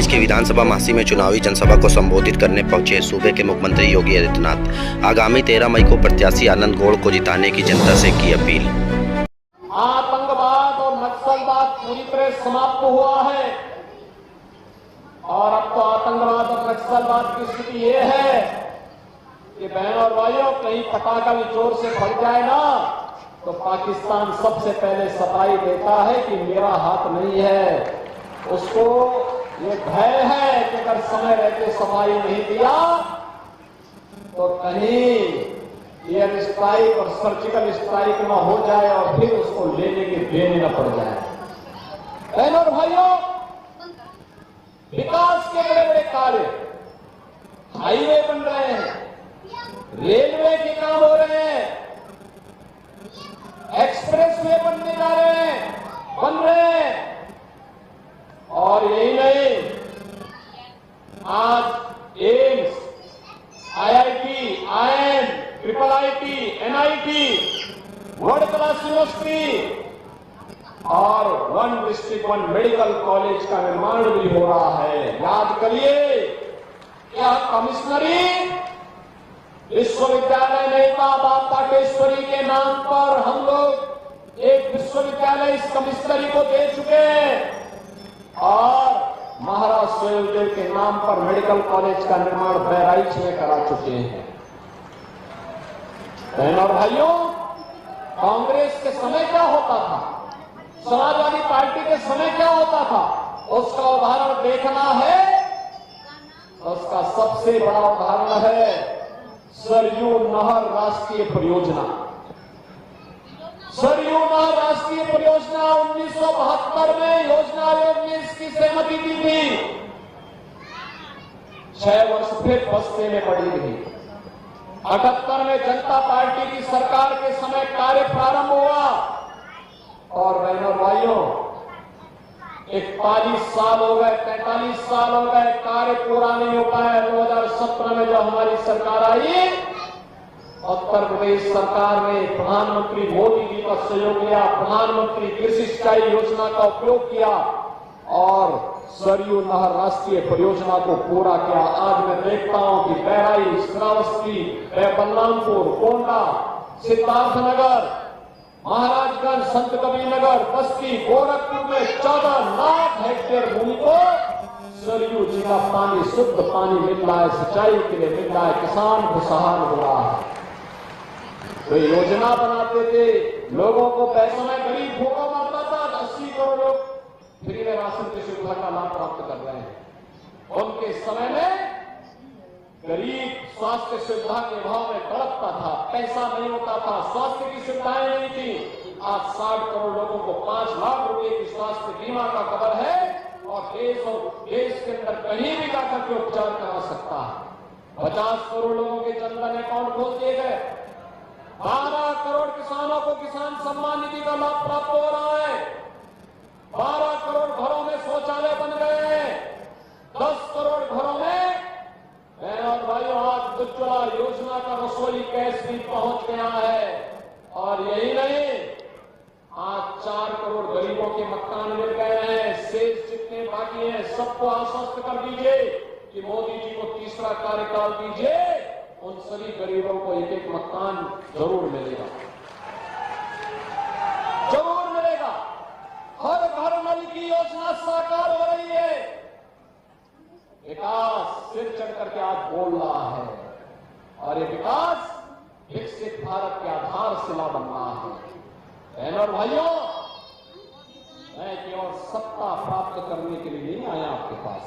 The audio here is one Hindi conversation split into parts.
बहराइच की विधानसभा मासी में चुनावी जनसभा को संबोधित करने पहुंचे सूबे के मुख्यमंत्री योगी आदित्यनाथ। आगामी 13 मई को प्रत्याशी आनंद गौड़ को जिताने की जनता से की अपील। आतंकवाद और नक्सलवाद पूरी तरह समाप्त हुआ है और अब तो आतंकवाद और नक्सलवाद की स्थिति ये है कि बहनों और भाइयों, कहीं पटाखा भी जोर से फट जाए ना तो पाकिस्तान सबसे पहले सफाई देता है कि मेरा हाथ नहीं है। उसको ये भय है कि अगर समय रहते सफाई नहीं दिया तो कहीं एयर स्ट्राइक और सर्जिकल स्ट्राइक न हो जाए और फिर उसको लेने के देने न पड़ जाए। बहनों और भाइयों, विकास के बड़े बड़े कार्य, हाईवे बन रहे हैं, रेलवे के काम हो रहे हैं, एक्सप्रेस वे बनने जा रहे हैं, बन रहे हैं। और यही नहीं, आज AIIMS, IIT, IIM, triple IT, NIT, world class university और 1 डिस्ट्रिक्ट 1 मेडिकल कॉलेज का निर्माण भी हो रहा है। याद करिए, यह कमिश्नरी विश्वविद्यालय नेता बाबा पाटेश्वरी के नाम पर हम लोग एक विश्वविद्यालय इस कमिश्नरी को दे चुके हैं और महाराज सुहेलदेव के नाम पर मेडिकल कॉलेज का निर्माण बहराइच में करा चुके हैं। बहनों और भाइयों, कांग्रेस के समय क्या होता था, समाजवादी पार्टी के समय क्या होता था, उसका उदाहरण देखना है। उसका सबसे बड़ा उदाहरण है सरयू नहर राष्ट्रीय परियोजना। सरयू नहर राष्ट्रीय परियोजना 1972 में योजना आयोग ने इसकी सहमति दी थी। 6 वर्ष फिर बस्ते में पड़ी रही। 78 में जनता पार्टी की सरकार के समय कार्य प्रारंभ हुआ और बहनों भाइयों, 41 साल हो गए, 43 साल हो गए, कार्य पूरा नहीं हो पाया। 2017 में जो हमारी सरकार आई, उत्तर प्रदेश सरकार ने प्रधानमंत्री मोदी जी का सहयोग लिया, प्रधानमंत्री कृषि सिंचाई योजना का उपयोग किया और सरयू नहर राष्ट्रीय परियोजना को पूरा किया। आज मैं देखता हूं कि बहराइच, श्रावस्ती, बलरामपुर, गोंडा, सिद्धार्थनगर, महाराजगंज, संत कबीरनगर, बस्ती, गोरखपुर में 14 लाख हेक्टेयर भूमि को सरयू जी का पानी, शुद्ध पानी मिल रहा है, सिंचाई के लिए मिल रहा है, किसान खुशहाल हो रहा है। तो योजना बनाते थे, लोगों को पैसों में गरीब भूखा मरता था, 80 करोड़ लोग फ्री में राशन की सुविधा का लाभ प्राप्त कर रहे हैं। उनके समय में गरीब स्वास्थ्य सुविधा के अभाव में तड़पता था, पैसा नहीं होता था, स्वास्थ्य की सुविधाएं नहीं थी। आज 60 करोड़ लोगों को 5 लाख रुपए की स्वास्थ्य बीमा का कवर है और देश के अंदर कहीं भी जाकर के उपचार करा सकता है। 50 करोड़ लोगों के जनधन अकाउंट खोल दिए गए। 12 करोड़ किसानों को किसान सम्मान निधि का लाभ प्राप्त हो रहा है। 12 करोड़ घरों में शौचालय बन गए हैं। 10 करोड़ घरों में बहनों और भाइयों, आज उज्ज्वला योजना का रसोई गैस भी पहुंच गया है। और यही नहीं, आज 4 करोड़ गरीबों के मकान मिल गए हैं। शेष जितने बाकी हैं सबको आश्वस्त कर दीजिए कि मोदी जी को तीसरा कार्यकाल दीजिए, उन सभी गरीबों को एक एक मकान जरूर मिलेगा, जरूर मिलेगा। हर घर नल की योजना साकार हो रही है। विकास सिर चढ़ करके आज बोल रहा है और ये विकास विकसित भारत के आधारशिला बन रहा है। बहनों और भाइयों, मैं केवल सत्ता प्राप्त करने के लिए नहीं आया आपके पास,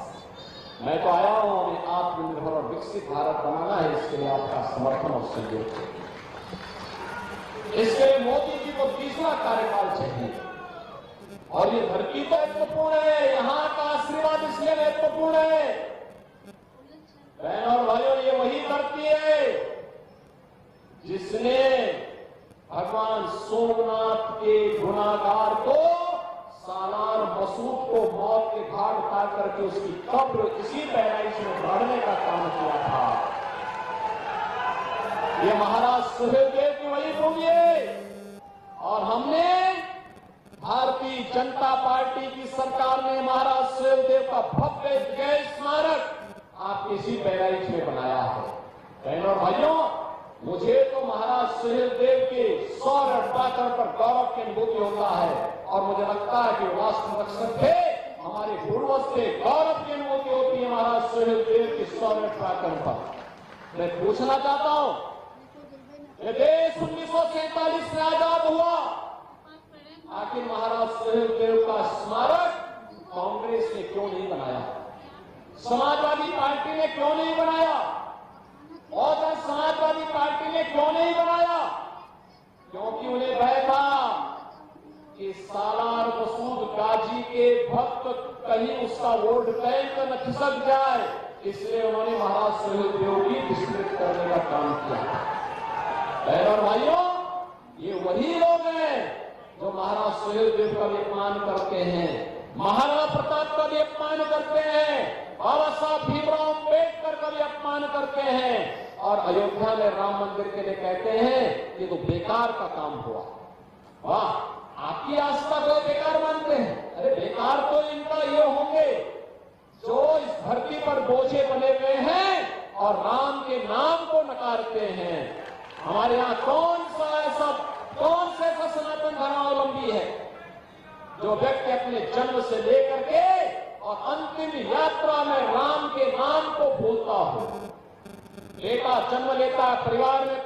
मैं तो आया हूं हमें आत्मनिर्भर और विकसित भारत बनाना है। इसके लिए आपका समर्थन और सहयोग चाहिए। इसके लिए मोदी जी को तीसरा कार्यकाल चाहिए और ये धरती तो महत्वपूर्ण है, यहां का आशीर्वाद इसलिए महत्वपूर्ण है। बहनों और भाइयों, ये वही धरती है जिसने भगवान सोमनाथ के गुनाहगार को, सालार मसूद को मौत के घाट उतार करके उसकी कब्र इसी बहराइच में गाड़ने का काम किया था। ये महाराज सुहेलदेव की वही भूमि है और हमने भारतीय जनता पार्टी की सरकार ने महाराज सुहेलदेव का भव्य अम्बेडकर स्मारक आपके इसी बहराइच में बनाया है। बहनों और भाइयों, मुझे तो महाराज सुहेलदेव के 100 रत्नाकर पर गौरव की अनुभूति होता है और मुझे लगता है कि राष्ट्र रक्षक थे, हमारे पूर्वज से गौरव की अनुभूति होती है महाराज सुहेलदेव के 100 रत्नाकर पर। मैं पूछना चाहता हूं, ये देश 1947 में आजाद हुआ, आखिर महाराज सुहेलदेव का स्मारक कांग्रेस ने क्यों नहीं बनाया? समाजवादी पार्टी ने क्यों नहीं बनाया? और समाजवादी पार्टी ने क्यों नहीं बनाया? क्योंकि उन्हें भय था कि सालार मसूद गाजी के भक्त कहीं उसका वोट बैंक न खिसक जाए, इसलिए उन्होंने महाराज सुहेलदेव की विस्मृत करने का काम किया। बहनों और भाइयों, ये वही लोग हैं जो महाराज सुहेलदेव का भी अपमान करते हैं, महाराणा प्रताप का भी अपमान करते हैं, बाबा साहब भीमराव अम्बेडकर का भी अपमान करते हैं और अयोध्या में राम मंदिर के लिए कहते हैं ये तो बेकार का काम हुआ। वाह, आपकी आस्था को बेकार मानते हैं? अरे बेकार तो इनका ये होंगे जो इस धरती पर बोझे बने हुए हैं और राम के नाम को नकारते हैं। हमारे यहाँ कौन से ऐसा सनातन धर्मावलंबी है जो व्यक्ति अपने जन्म से लेकर के और अंतिम यात्रा में राम के नाम को भूलता हो? बेटा जन्म लेता है परिवार में